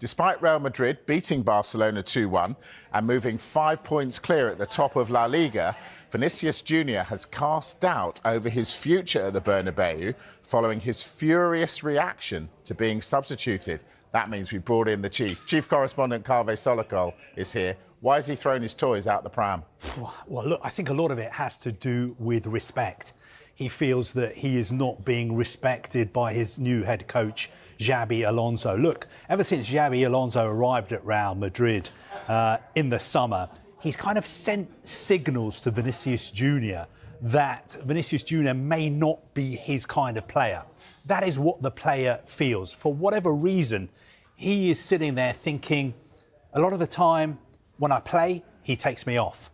Despite Real Madrid beating Barcelona 2-1 and moving 5 points clear at the top of La Liga, Vinicius Junior has cast doubt over his future at the Bernabeu following his furious reaction to being substituted. That means we brought in the Chief correspondent Kaveh Solokol is here. Why has he thrown his toys out the pram? Well, look, I think a lot of it has to do with respect. He feels that he is not being respected by his new head coach, Xabi Alonso. Look, ever since Xabi Alonso arrived at Real Madrid in the summer, he's kind of sent signals to Vinicius Junior that Vinicius Junior may not be his kind of player. That is what the player feels. For whatever reason, he is sitting there thinking, a lot of the time when I play, he takes me off.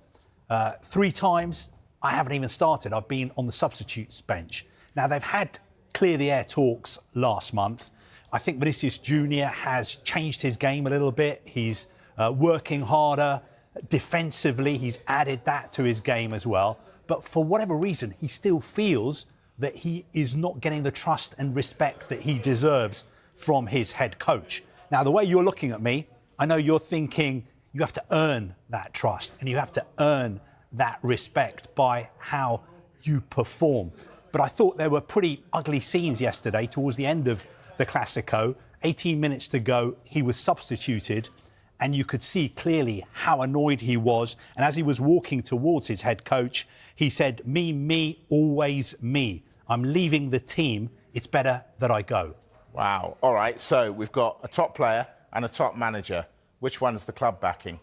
3 times, I haven't even started. I've been on the substitutes bench. Now, they've had clear the air talks last month. I think Vinicius Junior has changed his game a little bit. He's working harder defensively. He's added that to his game as well. But for whatever reason, he still feels that he is not getting the trust and respect that he deserves from his head coach. Now, the way you're looking at me, I know you're thinking you have to earn that trust and you have to earn that respect by how you perform. But I thought there were pretty ugly scenes yesterday towards the end of the Clasico. 18 minutes to go, he was substituted, and you could see clearly how annoyed he was. And as he was walking towards his head coach, he said, me, always me. I'm leaving the team. It's better that I go. Wow. All right, so we've got a top player and a top manager. Which one's the club backing?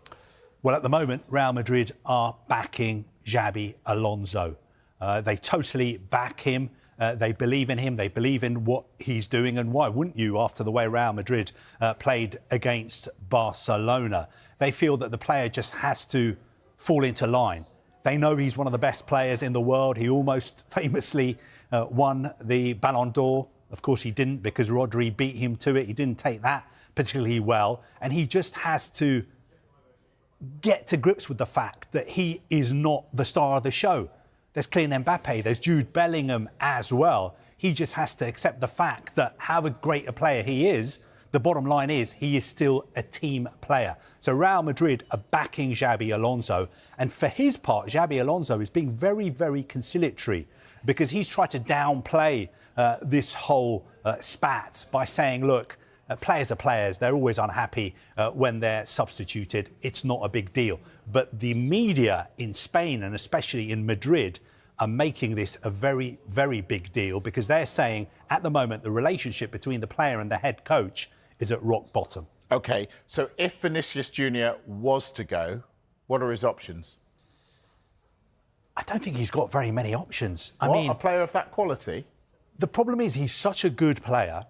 Well, at the moment, Real Madrid are backing Xabi Alonso. They totally back him. They believe in him. They believe in what he's doing. And why wouldn't you, after the way Real Madrid played against Barcelona? They feel that the player just has to fall into line. They know he's one of the best players in the world. He almost famously won the Ballon d'Or. Of course, he didn't, because Rodri beat him to it. He didn't take that particularly well. And he just has to get to grips with the fact that he is not the star of the show. There's Kylian Mbappe, there's Jude Bellingham as well. He just has to accept the fact that however great a player he is, the bottom line is he is still a team player. So Real Madrid are backing Xabi Alonso. And for his part, Xabi Alonso is being very, very conciliatory, because he's tried to downplay this whole spat by saying, look, players are players. They're always unhappy when they're substituted. It's not a big deal. But the media in Spain, and especially in Madrid, are making this a very, very big deal, because they're saying at the moment the relationship between the player and the head coach is at rock bottom. OK, so if Vinicius Junior was to go, what are his options? I don't think he's got very many options. I mean, a player of that quality? The problem is he's such a good player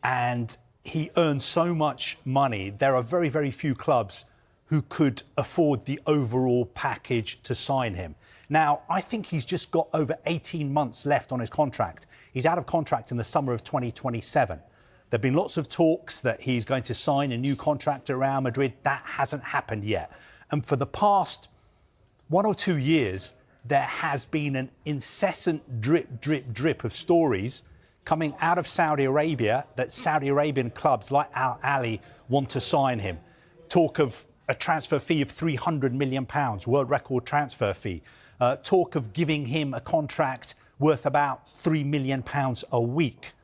and he earns so much money. There are very, very few clubs who could afford the overall package to sign him. Now, I think he's just got over 18 months left on his contract. He's out of contract in the summer of 2027. There have been lots of talks that he's going to sign a new contract at Real Madrid. That hasn't happened yet. And for the past 1 or 2 years, there has been an incessant drip of stories coming out of Saudi Arabia that Saudi Arabian clubs like Al Ahly want to sign him. Talk of a transfer fee of £300 million, world record transfer fee. Talk of giving him a contract worth about £3 million a week.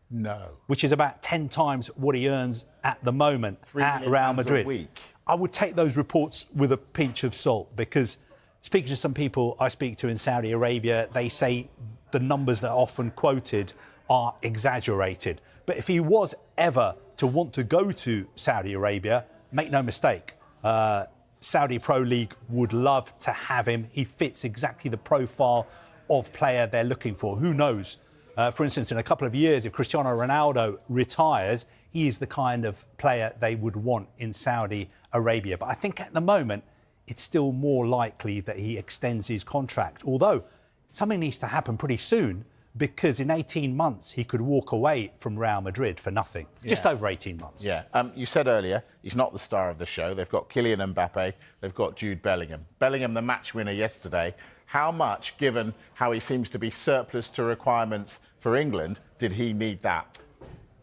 No. Which is about 10 times what he earns at the moment at Real Madrid. A week. I would take those reports with a pinch of salt, because speaking to some people I speak to in Saudi Arabia, they say the numbers that are often quoted are exaggerated. But if he was ever to want to go to Saudi Arabia, make no mistake, Saudi Pro League would love to have him. He fits exactly the profile of player they're looking for. Who knows? For instance, in a couple of years, if Cristiano Ronaldo retires, he is the kind of player they would want in Saudi Arabia. But I think at the moment, it's still more likely that he extends his contract. Although something needs to happen pretty soon, because in 18 months, he could walk away from Real Madrid for nothing. Yeah. Just over 18 months. Yeah. You said earlier, he's not the star of the show. They've got Kylian Mbappe. They've got Jude Bellingham. Bellingham, the match winner yesterday. How much, given how he seems to be surplus to requirements for England, did he need that?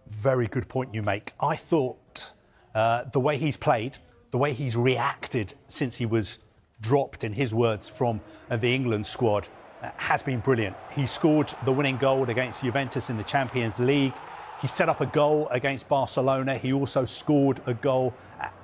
Very good point you make. I thought The way he's played, the way he's reacted since he was dropped, in his words, from the England squad has been brilliant. He scored the winning goal against Juventus in the Champions League. He set up a goal against Barcelona. He also scored a goal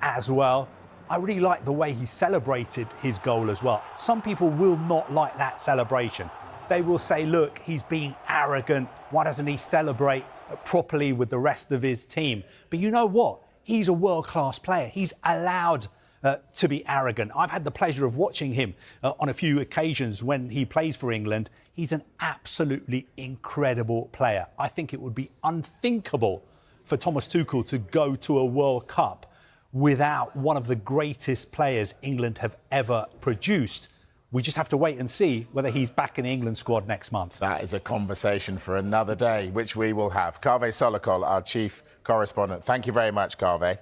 as well. I really like the way he celebrated his goal as well. Some people will not like that celebration. They will say, look, he's being arrogant. Why doesn't he celebrate properly with the rest of his team? But you know what? He's a world-class player. He's allowed to be arrogant. I've had the pleasure of watching him on a few occasions when he plays for England. He's an absolutely incredible player. I think it would be unthinkable for Thomas Tuchel to go to a World Cup without one of the greatest players England have ever produced. We just have to wait and see whether he's back in the England squad next month. That is a conversation for another day, which we will have. Kaveh Solokol, our chief correspondent. Thank you very much, Kaveh.